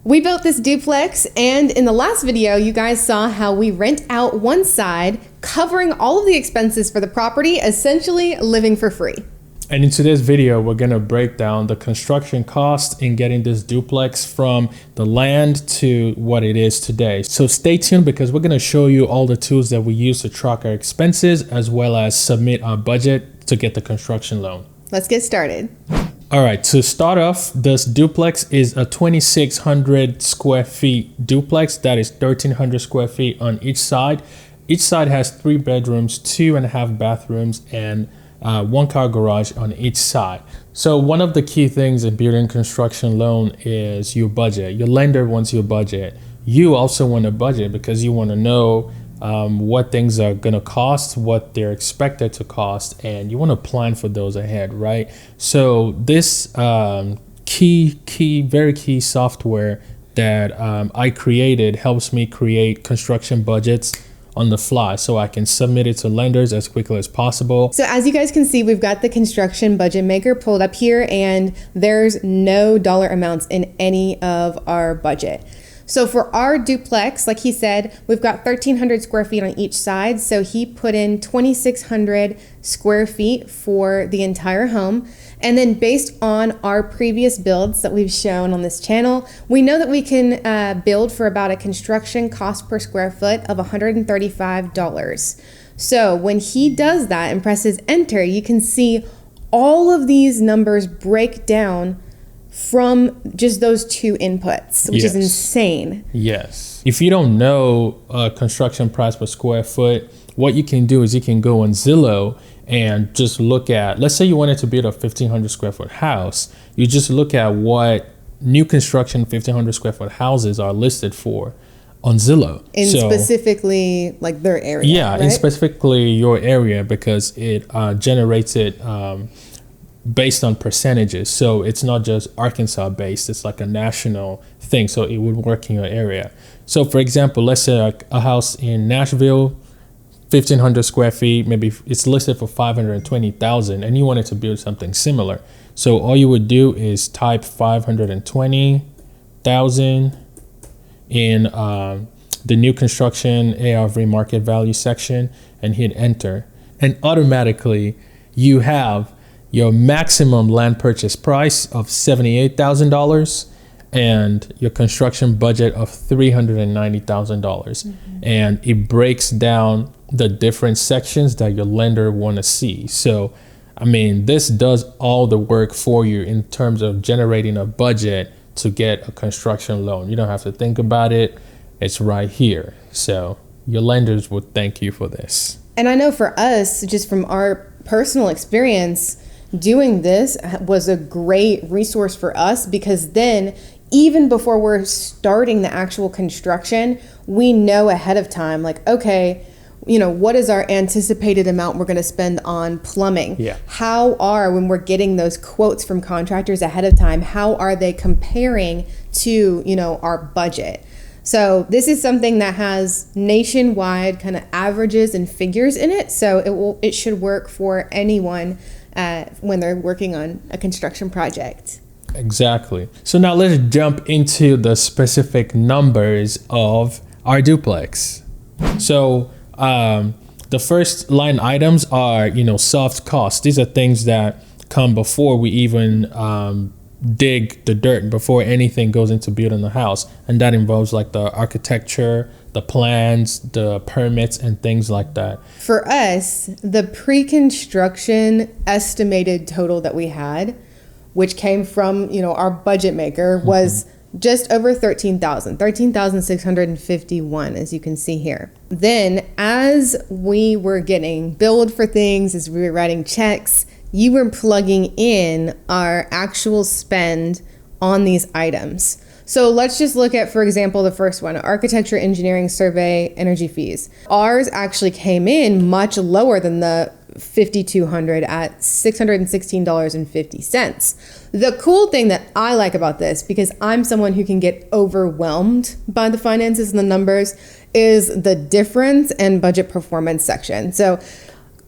We built this duplex, and in the last video, you guys saw how we rent out one side, covering all of the expenses for the property, essentially living for free. And in today's video, we're gonna break down the construction cost in getting this duplex from the land to what it is today. So stay tuned because we're gonna show you all the tools that we use to track our expenses as well as submit our budget to get the construction loan. Let's get started. All right, to start off, this duplex is a 2,600 square feet duplex. That is 1,300 square feet on each side. Each side has 3 bedrooms, 2.5 bathrooms, and 1 car garage on each side. So one of the key things in building construction loan is your budget. Your lender wants your budget. You also want a budget because you want to know what things are going to cost, what they're expected to cost, and you want to plan for those ahead, right? So this very key software that I created helps me create construction budgets on the fly so I can submit it to lenders as quickly as possible. So as you guys can see, we've got the construction budget maker pulled up here, and there's no dollar amounts in any of our budget. So for our duplex, like he said, we've got 1,300 square feet on each side. So he put in 2,600 square feet for the entire home. And then based on our previous builds that we've shown on this channel, we know that we can build for about a construction cost per square foot of $135. So when he does that and presses enter, you can see all of these numbers break down from just those 2 inputs, which is insane. Yes. If you don't know construction price per square foot, what you can do is you can go on Zillow and just look at, let's say you wanted to build a 1,500 square foot house. You just look at what new construction 1,500 square foot houses are listed for on Zillow. In specifically like their area. Yeah, right? In specifically your area, because it generates it based on percentages. So it's not just Arkansas based, it's like a national thing. So it would work in your area. So for example, let's say a house in Nashville, 1,500 square feet, maybe it's listed for 520,000 and you wanted to build something similar. So all you would do is type 520,000 in the new construction ARV market value section and hit enter. And automatically you have your maximum land purchase price of $78,000 and your construction budget of $390,000. And it breaks down the different sections that your lender want to see. So, I mean, this does all the work for you in terms of generating a budget to get a construction loan. You don't have to think about it. It's right here. So your lenders would thank you for this. And I know for us, just from our personal experience, doing this was a great resource for us because then even before we're starting the actual construction, we know ahead of time, like, okay, you know, what is our anticipated amount we're going to spend on plumbing? Yeah. When we're getting those quotes from contractors ahead of time, how are they comparing to, you know, our budget? So this is something that has nationwide kind of averages and figures in it. So it should work for anyone when they're working on a construction project. Exactly. So now let's jump into the specific numbers of our duplex. So the first line items are, you know, soft costs. These are things that come before we even dig the dirt, before anything goes into building the house. And that involves like the architecture, the plans, the permits, and things like that. For us, the pre-construction estimated total that we had, which came from, you know, our budget maker, was just over 13,651, as you can see here. Then as we were getting billed for things, as we were writing checks, you were plugging in our actual spend on these items. So let's just look at, for example, the first one, architecture, engineering, survey, energy fees. Ours actually came in much lower than the $5,200 at $616.50. The cool thing that I like about this, because I'm someone who can get overwhelmed by the finances and the numbers, is the difference and budget performance section. So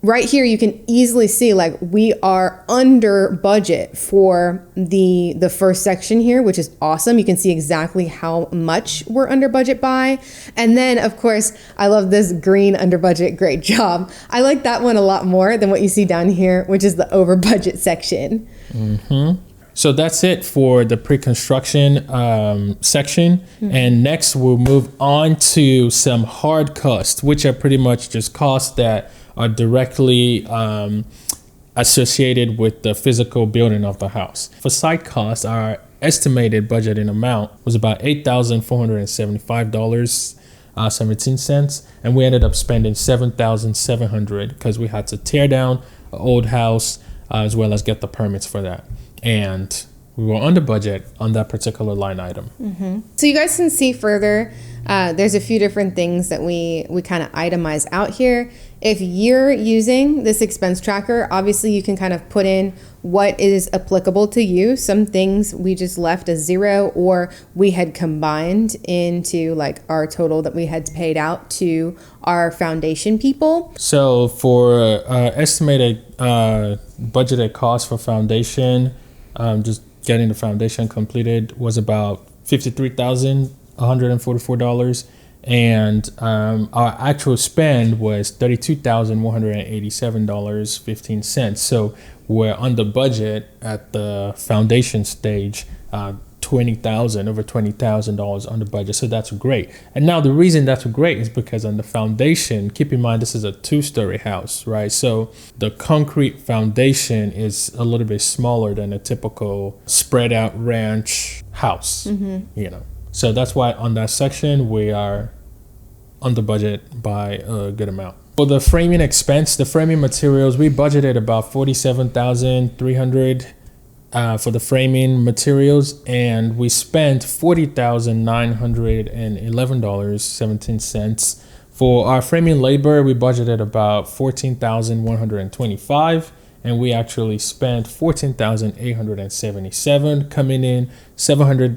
right here you can easily see like we are under budget for the first section here, which is awesome. You can see exactly how much we're under budget by. And then of course, I love this green under budget, great job. I like that one a lot more than what you see down here, which is the over budget section. So that's it for the pre-construction section. And next we'll move on to some hard costs, which are pretty much just costs that are directly associated with the physical building of the house. For site costs, our estimated budgeting amount was about $8,475.17, and we ended up spending $7,700 because we had to tear down an old house as well as get the permits for that. And we were under budget on that particular line item. So you guys can see further, there's a few different things that we kind of itemize out here. If you're using this expense tracker, obviously you can kind of put in what is applicable to you. Some things we just left as zero, or we had combined into like our total that we had paid out to our foundation people. So for estimated budgeted cost for foundation, just getting the foundation completed was about $53,144. And our actual spend was $32,187.15. So we're under budget at the foundation stage, over $20,000 under budget. So that's great. And now the reason that's great is because on the foundation, keep in mind this is a 2-story house, right? So the concrete foundation is a little bit smaller than a typical spread out ranch house, So that's why on that section we are under budget by a good amount. For the framing expense, the framing materials, we budgeted about $47,300 for the framing materials, and we spent $40,911.17. For our framing labor, we budgeted about $14,125, and we actually spent $14,877, coming in $700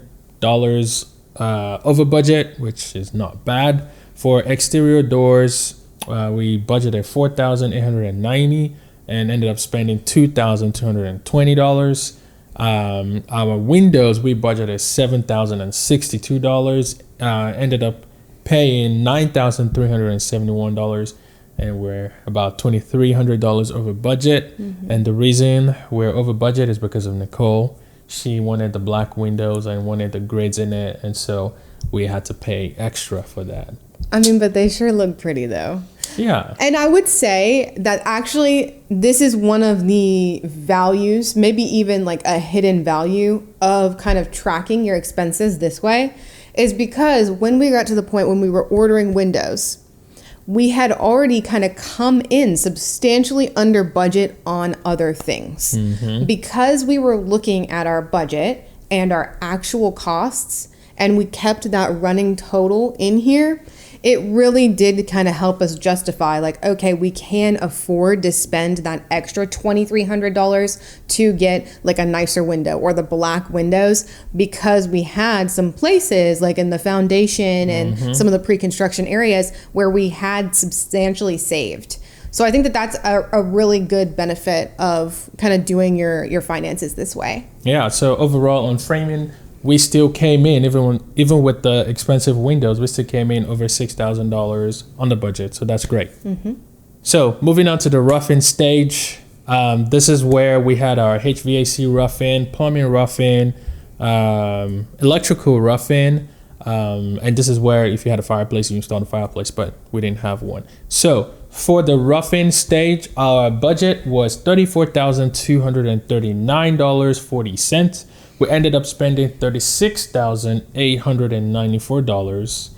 over budget, which is not bad. For exterior doors, we budgeted $4,890 and ended up spending $2,220. Our windows, we budgeted $7,062, ended up paying $9,371, and we're about $2,300 over budget. And the reason we're over budget is because of Nicole. She wanted the black windows and wanted the grids in it, and so we had to pay extra for that. I mean, but they sure look pretty though. Yeah. And I would say that actually this is one of the values, maybe even like a hidden value of kind of tracking your expenses this way, is because when we got to the point when we were ordering windows, we had already kind of come in substantially under budget on other things. Because we were looking at our budget and our actual costs, and we kept that running total in here, it really did kind of help us justify like, okay, we can afford to spend that extra $2,300 to get like a nicer window or the black windows, because we had some places like in the foundation and some of the pre-construction areas where we had substantially saved. So I think that that's a really good benefit of kind of doing your finances this way. Yeah, so overall on framing, we still came in, even with the expensive windows, we still came in over $6,000 on the budget. So that's great. So moving on to the roughing stage. This is where we had our HVAC roughing, plumbing roughing, electrical roughing. And this is where if you had a fireplace, you installed a fireplace, but we didn't have one. So for the roughing stage, our budget was $34,239.40. We ended up spending $36,894,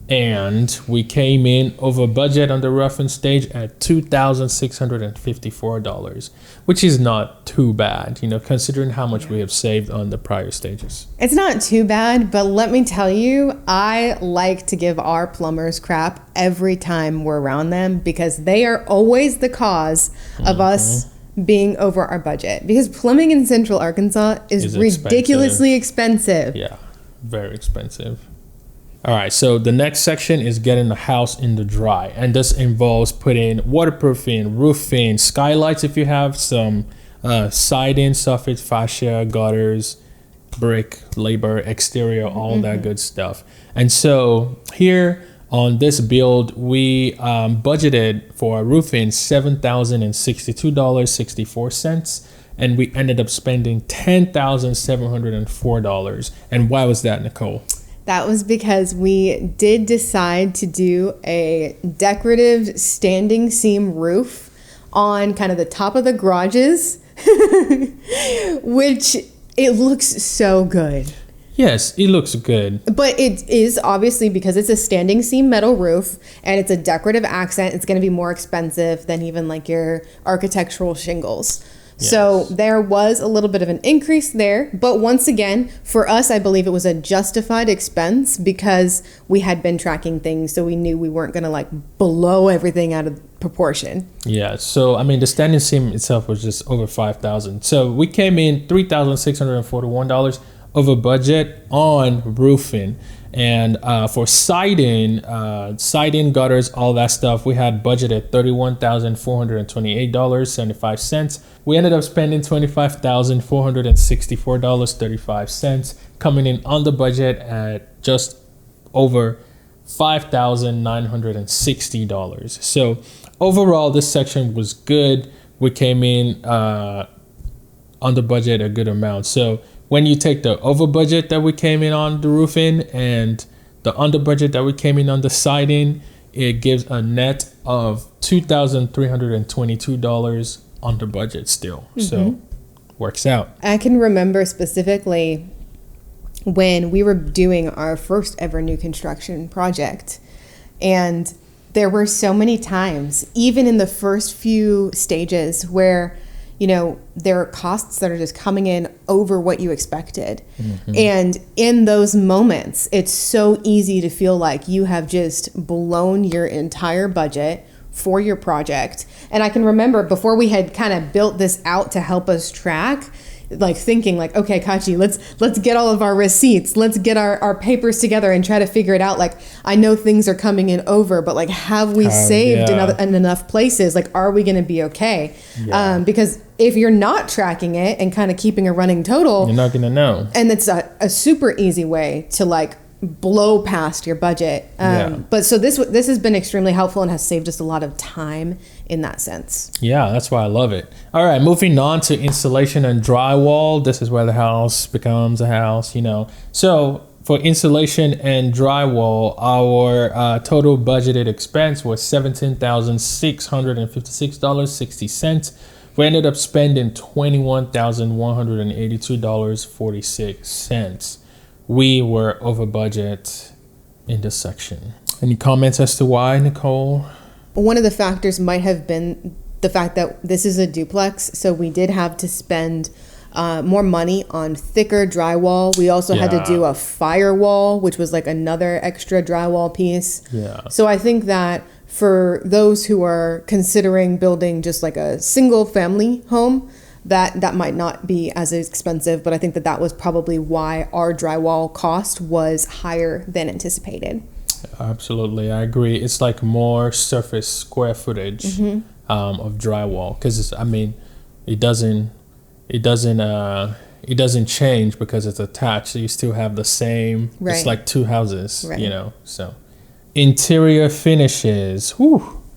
and we came in over budget on the roughing stage at $2,654, which is not too bad, considering how much we have saved on the prior stages. It's not too bad, but let me tell you, I like to give our plumbers crap every time we're around them, because they are always the cause of us being over our budget, because plumbing in Central Arkansas is ridiculously expensive. Yeah, very expensive. All right, so the next section is getting the house in the dry, and this involves putting waterproofing, roofing, skylights if you have some, siding, soffit, fascia, gutters, brick, labor, exterior, all that good stuff. And so here on this build, we budgeted for roofing $7,062.64, and we ended up spending $10,704. And why was that, Nicole? That was because we did decide to do a decorative standing seam roof on kind of the top of the garages, which it looks so good. Yes, it looks good. But it is obviously, because it's a standing seam metal roof and it's a decorative accent, it's going to be more expensive than even like your architectural shingles. Yes. So there was a little bit of an increase there. But once again, for us, I believe it was a justified expense because we had been tracking things. So we knew we weren't going to like blow everything out of proportion. Yeah. So, I mean, the standing seam itself was just over $5,000. So we came in $3,641 over budget on roofing. And for siding, gutters, all that stuff, we had budgeted $31,428.75. We ended up spending $25,464.35, coming in on the budget at just over $5,960. So overall, this section was good. We came in on the budget a good amount. So when you take the over budget that we came in on the roofing and the under budget that we came in on the siding, it gives a net of $2,322 under budget still. So works out. I can remember specifically when we were doing our first ever new construction project, and there were so many times, even in the first few stages, where you know, there are costs that are just coming in over what you expected. And in those moments, it's so easy to feel like you have just blown your entire budget for your project. And I can remember before we had kind of built this out to help us track, like thinking like, okay, Kachi, let's get all of our receipts. Let's get our papers together and try to figure it out. Like, I know things are coming in over, but like, have we saved in enough places? Like, are we going to be okay? Yeah. Because if you're not tracking it and kind of keeping a running total, you're not going to know. And it's a super easy way to like blow past your budget. But so this has been extremely helpful and has saved us a lot of time in that sense. Yeah, that's why I love it. All right, moving on to insulation and drywall. This is where the house becomes a house, you know. So for insulation and drywall, our total budgeted expense was $17,656.60. We ended up spending $21,182.46. We were over budget in this section. Any comments as to why, Nicole? One of the factors might have been the fact that this is a duplex, so we did have to spend more money on thicker drywall. We also had to do a firewall, which was like another extra drywall piece. Yeah. So I think that for those who are considering building just like a single family home, that might not be as expensive, but I think that was probably why our drywall cost was higher than anticipated. Absolutely, I agree. It's like more surface square footage of drywall, because I mean, it doesn't change because it's attached. So you still have the same. Right. It's like two houses, you know. So interior finishes.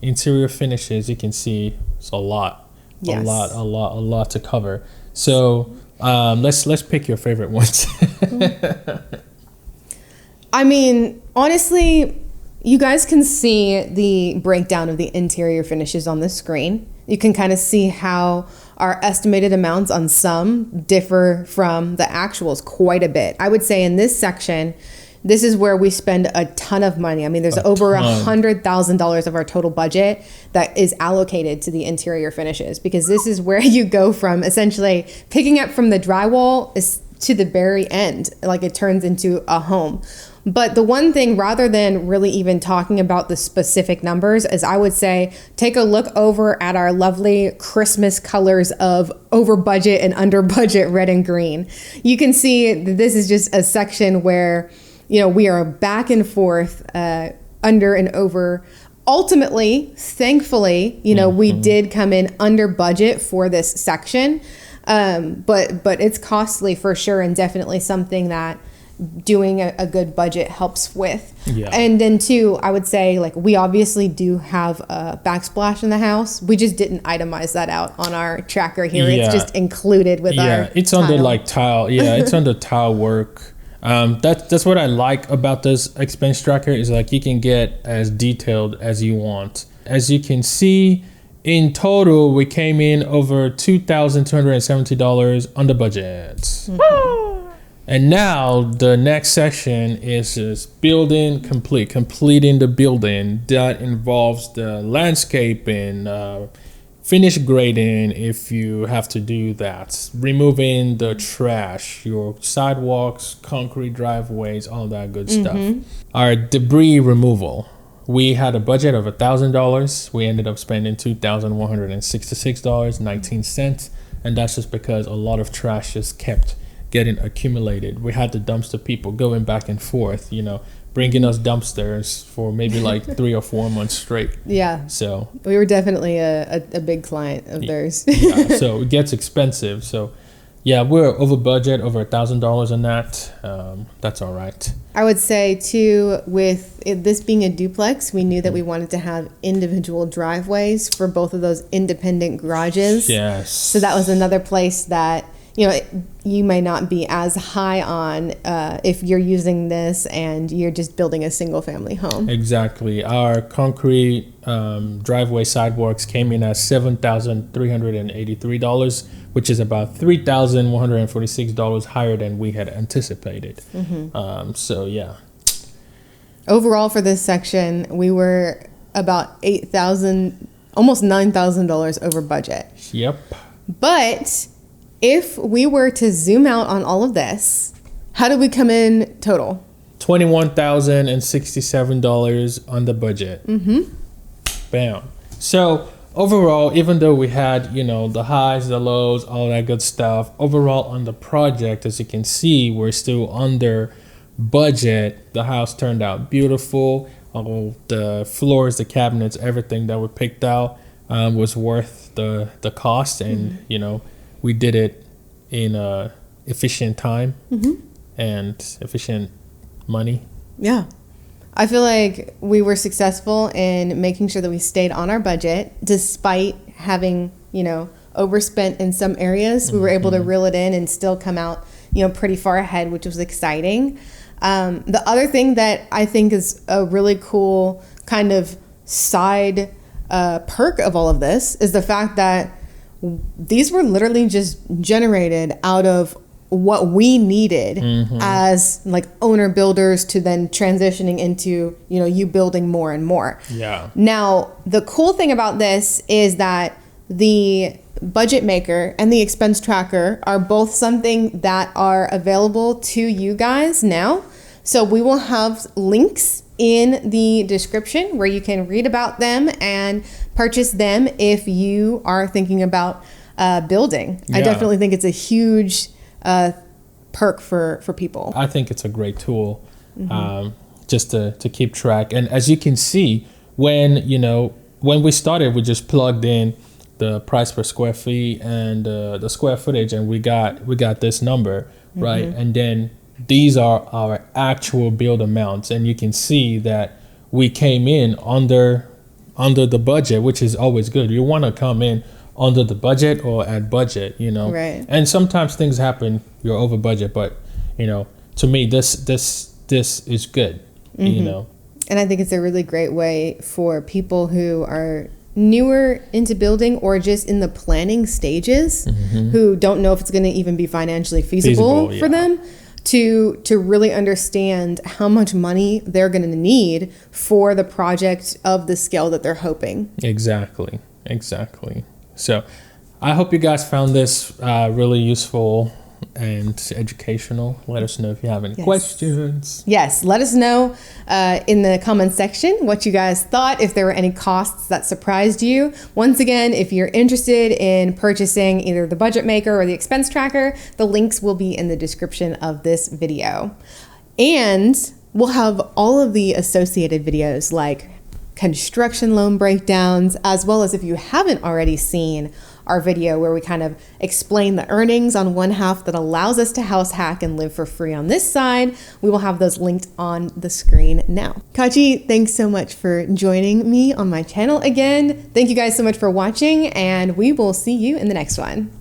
Interior finishes. You can see it's a lot. Yes. A lot to cover. So let's pick your favorite ones. I mean, honestly, you guys can see the breakdown of the interior finishes on the screen. You can kind of see how our estimated amounts on some differ from the actuals quite a bit. I would say in this section, this is where we spend a ton of money. I mean, there's over $100,000 of our total budget that is allocated to the interior finishes, because this is where you go from essentially picking up from the drywall to the very end, like it turns into a home. But the one thing, rather than really even talking about the specific numbers, is I would say take a look over at our lovely Christmas colors of over budget and under budget red and green. You can see that this is just a section where we are back and forth, under and over. Ultimately, thankfully, we did come in under budget for this section. But it's costly for sure, and definitely something that doing a good budget helps with. Yeah. And then too, I would say, like, we obviously do have a backsplash in the house. We just didn't itemize that out on our tracker here. Yeah. It's just included with our it's tile. under like tile. Yeah, it's under tile work. That's what I like about this expense tracker, is like you can get as detailed as you want. As you can see, in total, we came in over $2,270 under budget. Mm-hmm. And now the next section is just completing the building. That involves the landscaping, finish grading if you have to do that, removing the trash, your sidewalks, concrete driveways, all that good stuff. Our debris removal. We had a budget of $1,000. We ended up spending $2,166.19, and that's just because a lot of trash just kept getting accumulated. We had the dumpster people going back and forth, bringing us dumpsters for maybe like 3 or 4 months straight. Yeah. So we were definitely a big client of theirs. Yeah, so it gets expensive. So yeah, we're over budget, over $1,000 on that. That's all right. I would say too, with this being a duplex, we knew that we wanted to have individual driveways for both of those independent garages. Yes. So that was another place that, you may not be as high on if you're using this and you're just building a single family home. Exactly. Our concrete driveway sidewalks came in at $7,383, which is about $3,146 higher than we had anticipated. So yeah. Overall for this section, we were about $8,000, almost $9,000 over budget. Yep. But if we were to zoom out on all of this, how did we come in total? $21,067 on the budget. Bam. So overall, even though we had, the highs, the lows, all that good stuff, overall on the project, as you can see, we're still under budget. The house turned out beautiful. All the floors, the cabinets, everything that we picked out was worth the cost, and we did it in efficient time and efficient money. Yeah. I feel like we were successful in making sure that we stayed on our budget despite having, overspent in some areas. We were able to reel it in and still come out, pretty far ahead, which was exciting. The other thing that I think is a really cool kind of side perk of all of this is the fact that these were literally just generated out of what we needed as like owner builders to then transitioning into, you building more and more. Yeah. Now, the cool thing about this is that the budget maker and the expense tracker are both something that are available to you guys now. So we will have links in the description where you can read about them and purchase them if you are thinking about building. Yeah. I definitely think it's a huge perk for people. I think it's a great tool just to keep track. And as you can see, when we started, we just plugged in the price per square feet and the square footage, and we got this number, right? And then these are our actual build amounts, and you can see that we came in under the budget, which is always good. You want to come in under the budget or at budget, Right. And sometimes things happen, you're over budget, but to me this is good, And I think it's a really great way for people who are newer into building or just in the planning stages, who don't know if it's going to even be financially feasible for them, to really understand how much money they're going to need for the project of the scale that they're hoping. Exactly. So I hope you guys found this really useful and educational. Let us know if you have any questions. Yes, let us know in the comments section what you guys thought, if there were any costs that surprised you. Once again, if you're interested in purchasing either the budget maker or the expense tracker, the links will be in the description of this video. And We'll have all of the associated videos like construction loan breakdowns, as well as if you haven't already seen our video where we kind of explain the earnings on one half that allows us to house hack and live for free on this side, we will have those linked on the screen now. Kachi, thanks so much for joining me on my channel again. Thank you guys so much for watching, and we will see you in the next one.